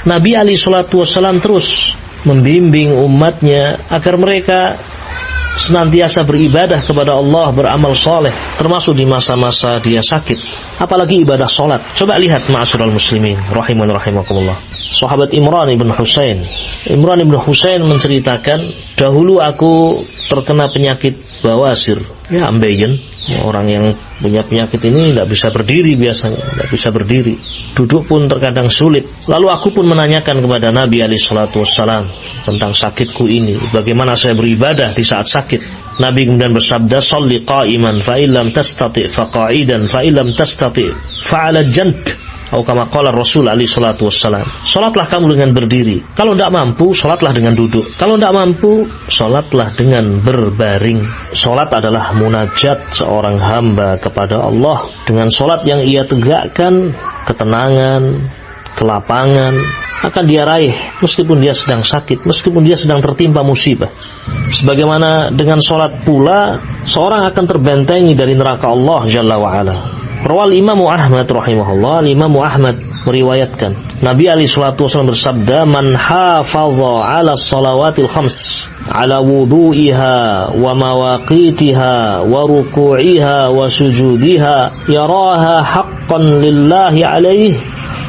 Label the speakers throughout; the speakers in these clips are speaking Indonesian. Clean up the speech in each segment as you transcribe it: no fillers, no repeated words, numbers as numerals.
Speaker 1: Nabi alaihi salatu wassalam terus membimbing umatnya agar mereka senantiasa beribadah kepada Allah, beramal soleh, termasuk di masa-masa dia sakit. Apalagi ibadah solat. Coba lihat ma'asyiral muslimin rahiman rahimakumullah. Sahabat Imran ibn Husain menceritakan, dahulu aku terkena penyakit bawasir, ya ambeien. Orang yang punya penyakit ini tidak bisa berdiri biasanya, tidak bisa berdiri. Duduk pun terkadang sulit. Lalu aku pun menanyakan kepada Nabi alaihi salatu wassalam tentang sakitku ini, bagaimana saya beribadah di saat sakit. Nabi kemudian bersabda, "Shalli qa'iman fa illam tastati' fa qa'idan fa illam tastati' fa 'ala janb." Atau kama qala Rasul alaihi salatu wassalam, salatlah kamu dengan berdiri. Kalau tidak mampu, salatlah dengan duduk. Kalau tidak mampu, salatlah dengan berbaring. Salat adalah munajat seorang hamba kepada Allah. Dengan salat yang ia tegakkan, ketenangan, kelapangan akan dia raih meskipun dia sedang sakit, meskipun dia sedang tertimpa musibah. Sebagaimana dengan salat pula, seorang akan terbentengi dari neraka Allah Jalla wa'ala. Rawal Imam Ahmad rahimahullah, Imam Ahmad meriwayatkan, Nabi alaihi salatu wasallam bersabda, "Man hafadha 'ala shalawatil khams, 'ala wudu'iha wa mawaqitiha wa ruku'iha wa sujudiha, yaraha haqqan lillahi 'alaihi,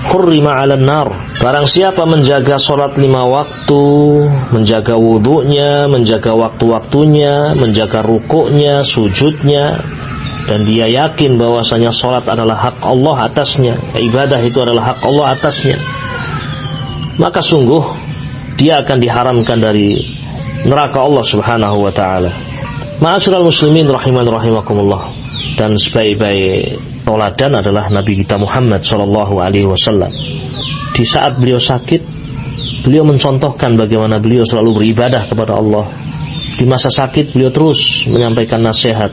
Speaker 1: hurrima 'alan nar." Barang siapa menjaga salat 5 waktu, menjaga wudunya, menjaga waktu-waktunya, menjaga rukuknya, sujudnya, dan dia yakin bahwasanya salat adalah hak Allah atasnya, ibadah itu adalah hak Allah atasnya, maka sungguh dia akan diharamkan dari neraka Allah Subhanahu wa taala. Ma'asyiral muslimin rahiman rahimakumullah. Dan sebaik-baik tauladan adalah Nabi kita Muhammad sallallahu alaihi wasallam. Di saat beliau sakit, beliau mencontohkan bagaimana beliau selalu beribadah kepada Allah. Di masa sakit beliau terus menyampaikan nasihat,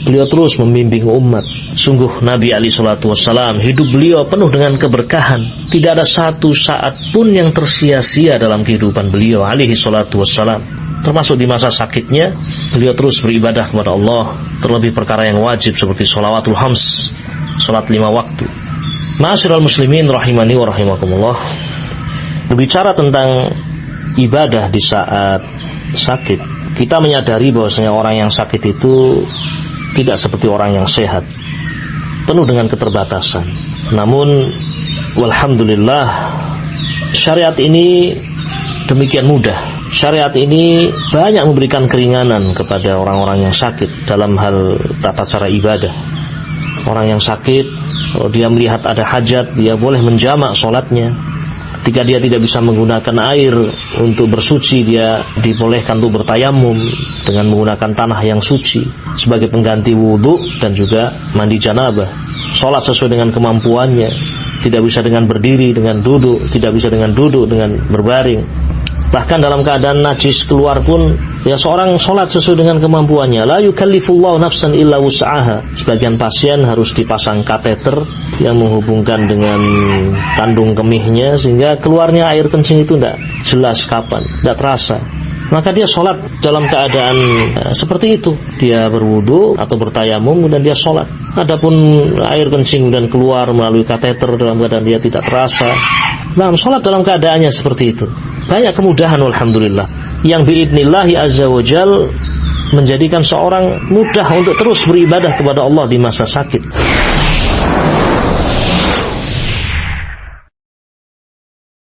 Speaker 1: beliau terus membimbing umat. Sungguh Nabi alaihi salatu wassalam, hidup beliau penuh dengan keberkahan. Tidak ada satu saat pun yang tersia-sia dalam kehidupan beliau alaihi salatu wassalam. Termasuk di masa sakitnya, beliau terus beribadah kepada Allah, terlebih perkara yang wajib seperti sholawatul khams, sholat 5 waktu. Ma'asyiral muslimin rahimani wa rahimakumullah. Berbicara tentang ibadah di saat sakit, kita menyadari bahwasanya orang yang sakit itu tidak seperti orang yang sehat, penuh dengan keterbatasan. Namun walhamdulillah, syariat ini demikian mudah. Syariat ini banyak memberikan keringanan kepada orang-orang yang sakit dalam hal tata cara ibadah. Orang yang sakit, kalau dia melihat ada hajat, dia boleh menjamak sholatnya. Ketika dia tidak bisa menggunakan air untuk bersuci, dia dibolehkan untuk bertayamum dengan menggunakan tanah yang suci sebagai pengganti wudhu dan juga mandi janabah. Sholat sesuai dengan kemampuannya, tidak bisa dengan berdiri, dengan duduk, tidak bisa dengan duduk, dengan berbaring. Bahkan dalam keadaan najis keluar pun, ya seorang sholat sesuai dengan kemampuannya. La yukallifullahu nafsan illa wus'aha. Sebagian pasien harus dipasang kateter yang menghubungkan dengan kandung kemihnya, sehingga keluarnya air kencing itu tidak jelas kapan, tidak terasa. Maka dia sholat dalam keadaan seperti itu. Dia berwudu atau bertayamum, kemudian dia sholat. Adapun air kencing dan keluar melalui kateter dalam keadaan dia tidak terasa. Nah, sholat dalam keadaannya seperti itu. Banyak kemudahan alhamdulillah yang biidnillahi azza wa jal menjadikan seorang mudah untuk terus beribadah kepada Allah di masa sakit.